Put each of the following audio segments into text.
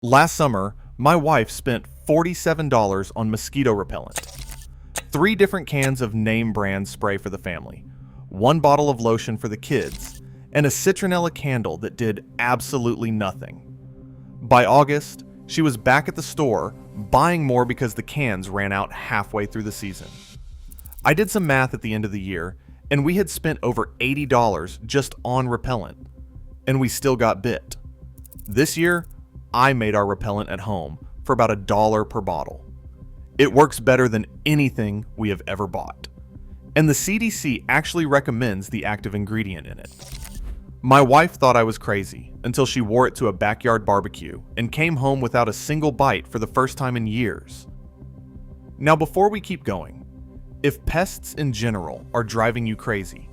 Last summer, my wife spent $47 on mosquito repellent. 3 different cans of name brand spray for the family, 1 bottle of lotion for the kids, and a citronella candle that did absolutely nothing. By August, she was back at the store, buying more because the cans ran out halfway through the season. I did some math at the end of the year, and we had spent over $80 just on repellent, and we still got bit. This year, I made our repellent at home for about $1 per bottle. It works better than anything we have ever bought. And the CDC actually recommends the active ingredient in it. My wife thought I was crazy until she wore it to a backyard barbecue and came home without a single bite for the first time in years. Now, before we keep going, if pests in general are driving you crazy,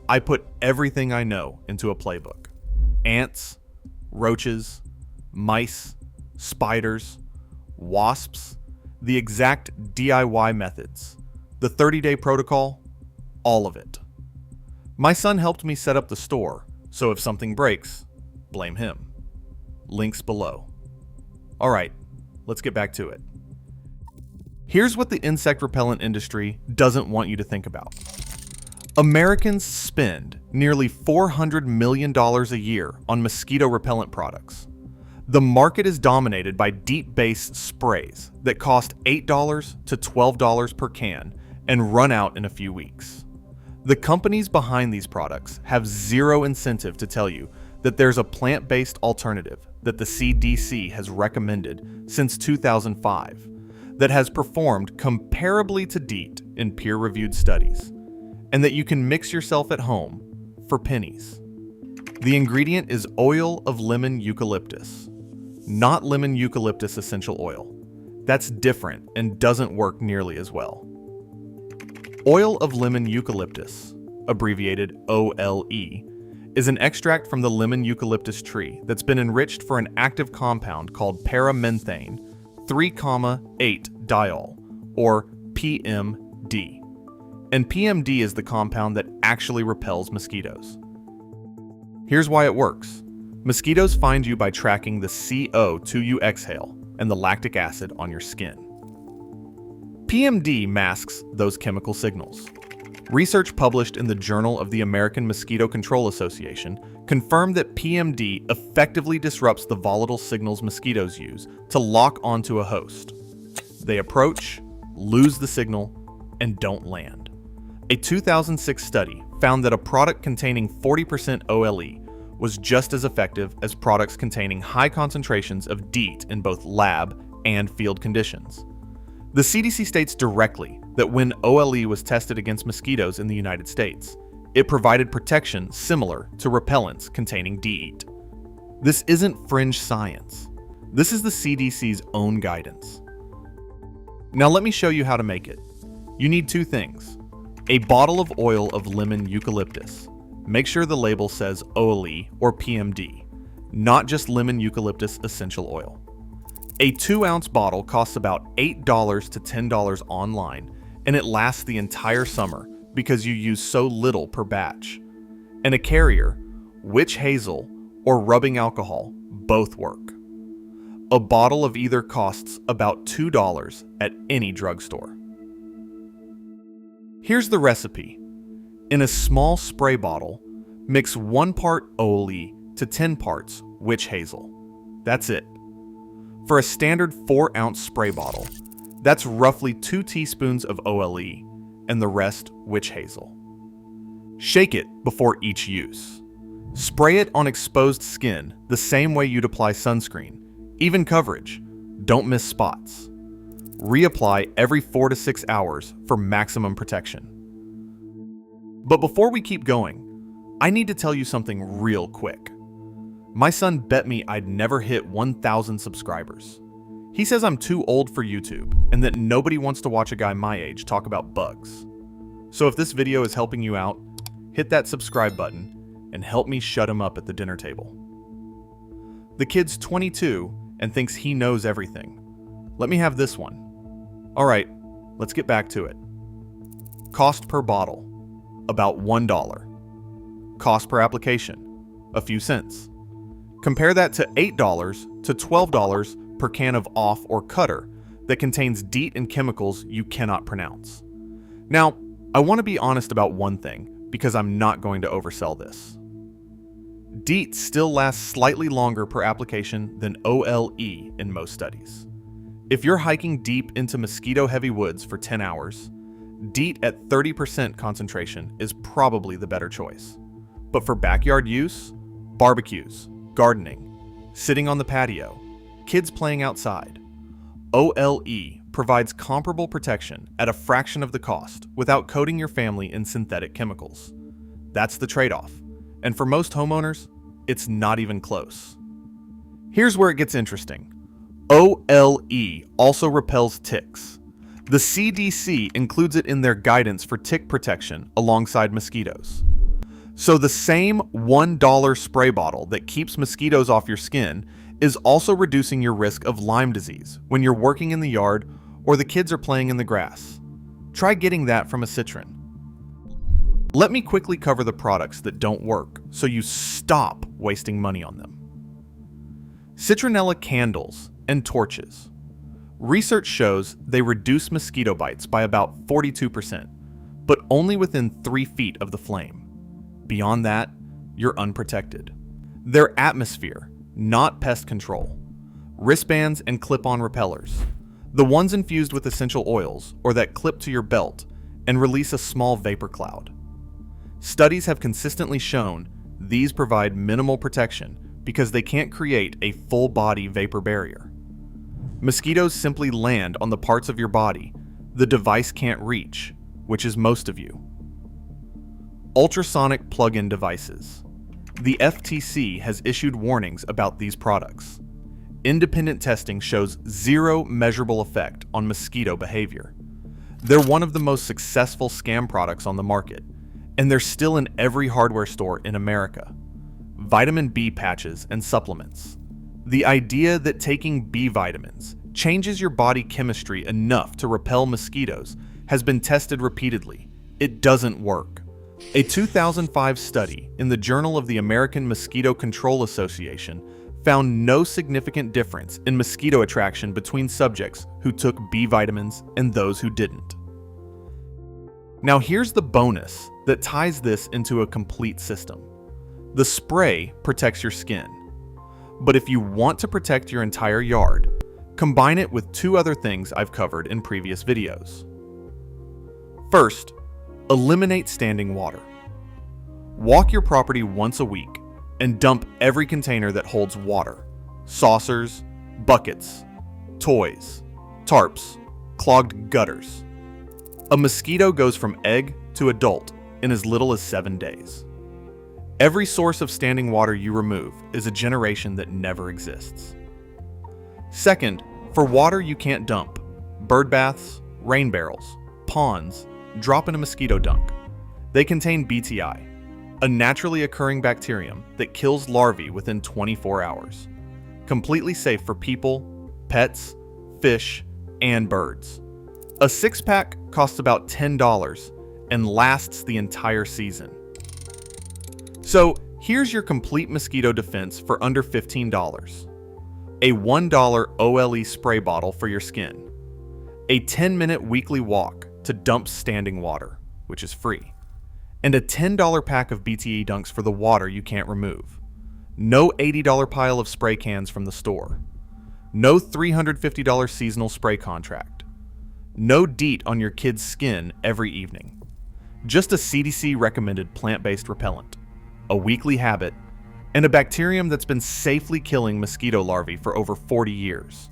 I put everything I know into a playbook. Ants, roaches, mice, spiders, wasps, the exact DIY methods, the 30-day protocol, all of it. My son helped me set up the store, so if something breaks, blame him. Links below. Alright, let's get back to it. Here's what the insect repellent industry doesn't want you to think about. Americans spend nearly $400 million a year on mosquito repellent products. The market is dominated by DEET-based sprays that cost $8 to $12 per can and run out in a few weeks. The companies behind these products have zero incentive to tell you that there's a plant-based alternative that the CDC has recommended since 2005 that has performed comparably to DEET in peer-reviewed studies, and that you can mix yourself at home for pennies. The ingredient is oil of lemon eucalyptus, not lemon eucalyptus essential oil. That's different and doesn't work nearly as well. Oil of lemon eucalyptus, abbreviated OLE, is an extract from the lemon eucalyptus tree that's been enriched for an active compound called paramenthane 3,8-diol, or PMD. And PMD is the compound that actually repels mosquitoes. Here's why it works. Mosquitoes find you by tracking the CO2 you exhale and the lactic acid on your skin. PMD masks those chemical signals. Research published in the Journal of the American Mosquito Control Association confirmed that PMD effectively disrupts the volatile signals mosquitoes use to lock onto a host. They approach, lose the signal, and don't land. A 2006 study found that a product containing 40% OLE was just as effective as products containing high concentrations of DEET in both lab and field conditions. The CDC states directly that when OLE was tested against mosquitoes in the United States, it provided protection similar to repellents containing DEET. This isn't fringe science. This is the CDC's own guidance. Now let me show you how to make it. You need 2 things. A bottle of oil of lemon eucalyptus. Make sure the label says OLE or PMD, not just lemon eucalyptus essential oil. A 2-ounce bottle costs about $8 to $10 online, and it lasts the entire summer because you use so little per batch. And a carrier, witch hazel, or rubbing alcohol both work. A bottle of either costs about $2 at any drugstore. Here's the recipe. In a small spray bottle, mix 1 part OLE to 10 parts witch hazel. That's it. For a standard 4-ounce spray bottle, that's roughly 2 teaspoons of OLE and the rest witch hazel. Shake it before each use. Spray it on exposed skin the same way you'd apply sunscreen. Even coverage. Don't miss spots. Reapply every 4 to 6 hours for maximum protection. But before we keep going, I need to tell you something real quick. My son bet me I'd never hit 1,000 subscribers. He says I'm too old for YouTube and that nobody wants to watch a guy my age talk about bugs. So if this video is helping you out, hit that subscribe button and help me shut him up at the dinner table. The kid's 22 and thinks he knows everything. Let me have this one. Alright, let's get back to it. Cost per bottle, about $1. Cost per application, a few cents. Compare that to $8 to $12 per can of Off or Cutter that contains DEET and chemicals you cannot pronounce. Now, I want to be honest about one thing because I'm not going to oversell this. DEET still lasts slightly longer per application than OLE in most studies. If you're hiking deep into mosquito-heavy woods for 10 hours, DEET at 30% concentration is probably the better choice. But for backyard use, barbecues, gardening, sitting on the patio, kids playing outside, OLE provides comparable protection at a fraction of the cost without coating your family in synthetic chemicals. That's the trade-off. And for most homeowners, it's not even close. Here's where it gets interesting. OLE also repels ticks. The CDC includes it in their guidance for tick protection alongside mosquitoes. So the same $1 spray bottle that keeps mosquitoes off your skin is also reducing your risk of Lyme disease when you're working in the yard or the kids are playing in the grass. Try getting that from a Citron. Let me quickly cover the products that don't work so you stop wasting money on them. Citronella candles and torches. Research shows they reduce mosquito bites by about 42%, but only within 3 feet of the flame. Beyond that, you're unprotected. They're atmosphere, not pest control. Wristbands and clip-on repellers. The ones infused with essential oils or that clip to your belt and release a small vapor cloud. Studies have consistently shown these provide minimal protection because they can't create a full-body vapor barrier. Mosquitoes simply land on the parts of your body the device can't reach, which is most of you. Ultrasonic plug-in devices. The FTC has issued warnings about these products. Independent testing shows zero measurable effect on mosquito behavior. They're one of the most successful scam products on the market, and they're still in every hardware store in America. Vitamin B patches and supplements. The idea that taking B vitamins changes your body chemistry enough to repel mosquitoes has been tested repeatedly. It doesn't work. A 2005 study in the Journal of the American Mosquito Control Association found no significant difference in mosquito attraction between subjects who took B vitamins and those who didn't. Now here's the bonus that ties this into a complete system. The spray protects your skin. But if you want to protect your entire yard, combine it with 2 other things I've covered in previous videos. First, eliminate standing water. Walk your property once a week and dump every container that holds water, saucers, buckets, toys, tarps, clogged gutters. A mosquito goes from egg to adult in as little as 7 days. Every source of standing water you remove is a generation that never exists. Second, for water you can't dump, bird baths, rain barrels, ponds, drop in a mosquito dunk. They contain BTI, a naturally occurring bacterium that kills larvae within 24 hours. Completely safe for people, pets, fish, and birds. A 6-pack costs about $10 and lasts the entire season. So here's your complete mosquito defense for under $15. A $1 OLE spray bottle for your skin. A 10-minute weekly walk to dump standing water, which is free. And a $10 pack of BTE dunks for the water you can't remove. No $80 pile of spray cans from the store. No $350 seasonal spray contract. No DEET on your kid's skin every evening. Just a CDC recommended plant-based repellent. A weekly habit, and a bacterium that's been safely killing mosquito larvae for over 40 years.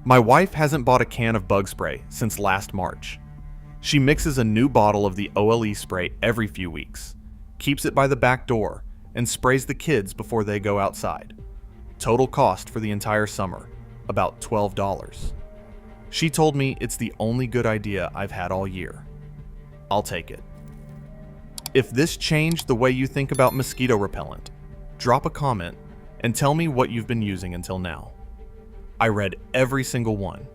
My wife hasn't bought a can of bug spray since last March. She mixes a new bottle of the OLE spray every few weeks, keeps it by the back door, and sprays the kids before they go outside. Total cost for the entire summer, about $12. She told me it's the only good idea I've had all year. I'll take it. If this changed the way you think about mosquito repellent, drop a comment and tell me what you've been using until now. I read every single one.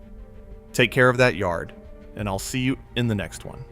Take care of that yard, and I'll see you in the next one.